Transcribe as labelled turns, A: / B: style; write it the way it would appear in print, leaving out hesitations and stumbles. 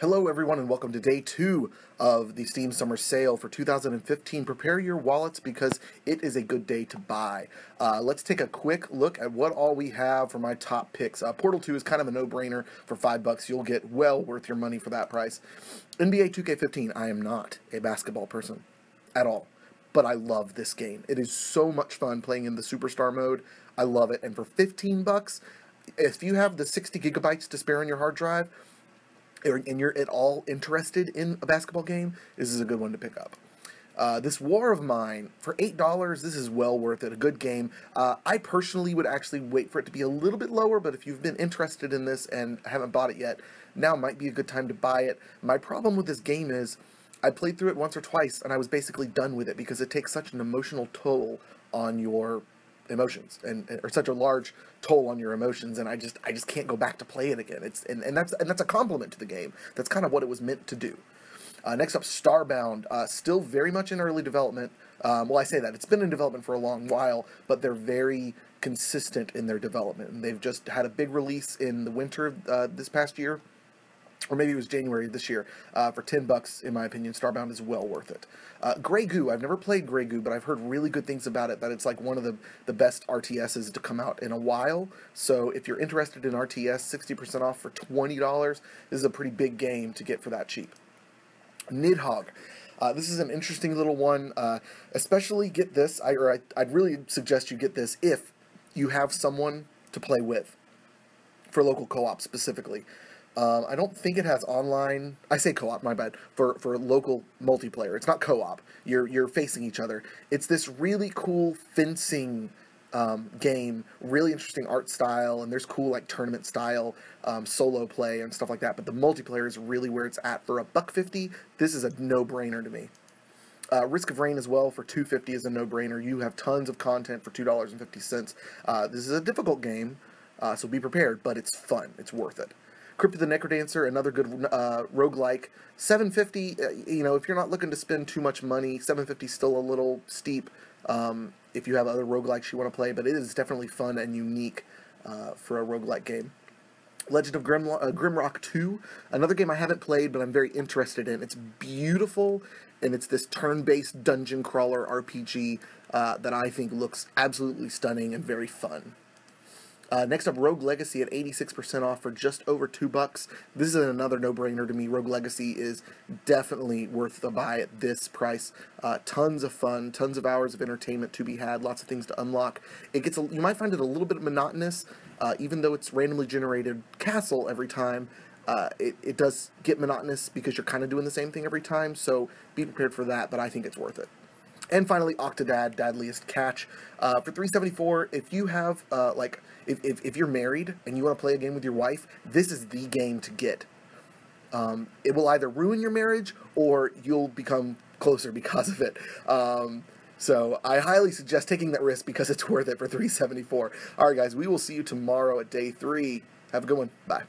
A: Hello everyone and welcome to day 2 of the Steam Summer Sale for 2015. Prepare your wallets because it is a good day to buy. Let's take a quick look at what all we have for my top picks. Portal 2 is kind of a no-brainer for $5. You'll get well worth your money for that price. NBA 2K15, I am not a basketball person at all, but I love this game. It is so much fun playing in the Superstar mode. I love it, and for $15, if you have the 60 gigabytes to spare on your hard drive, and you're at all interested in a basketball game, this is a good one to pick up. This War of Mine, for $8, this is well worth it, a good game. I personally would actually wait for it to be a little bit lower, but if you've been interested in this and haven't bought it yet, now might be a good time to buy it. My problem with this game is, I played through it once or twice, and I was basically done with it, because it takes such an emotional toll on your emotions, or such a large toll on your emotions, and I just can't go back to play it again. And that's a compliment to the game. That's kind of what it was meant to do. Next up, Starbound, still very much in early development. Well, I say that it's been in development for a long while, but they're very consistent in their development, and they've just had a big release in the winter this past year. Or maybe it was January this year, for $10, in my opinion. Starbound is well worth it. Greggo, I've never played Greggo, but I've heard really good things about it, that it's like one of the best RTSs to come out in a while. So if you're interested in RTS, 60% off for $20, this is a pretty big game to get for that cheap. Nidhogg. This is an interesting little one. Especially get this, I'd really suggest you get this if you have someone to play with, for local co-op specifically. I don't think it has online. I say co-op, my bad. For local multiplayer, it's not co-op. You're facing each other. It's this really cool fencing game. Really interesting art style, and there's cool like tournament style solo play and stuff like that. But the multiplayer is really where it's at. For $1.50, this is a no-brainer to me. Risk of Rain as well for $2.50 is a no-brainer. You have tons of content for $2.50. This is a difficult game, so be prepared. But it's fun. It's worth it. Crypt of the Necrodancer, another good roguelike. $7.50, you know, if you're not looking to spend too much money, $7.50 is still a little steep if you have other roguelikes you want to play, but it is definitely fun and unique for a roguelike game. Legend of Grimrock 2, another game I haven't played, but I'm very interested in. It's beautiful, and it's this turn-based dungeon crawler RPG that I think looks absolutely stunning and very fun. Next up, Rogue Legacy at 86% off for just over $2. This is another no-brainer to me. Rogue Legacy is definitely worth the buy at this price. Tons of fun, tons of hours of entertainment to be had, lots of things to unlock. You might find it a little bit monotonous, even though it's randomly generated castle every time. It does get monotonous because you're kind of doing the same thing every time, so be prepared for that, but I think it's worth it. And finally, Octodad, Dadliest Catch, for $3.74. If you have, if you're married and you want to play a game with your wife, this is the game to get. It will either ruin your marriage or you'll become closer because of it. So I highly suggest taking that risk because it's worth it for $3.74. All right, guys, we will see you tomorrow at day 3. Have a good one. Bye.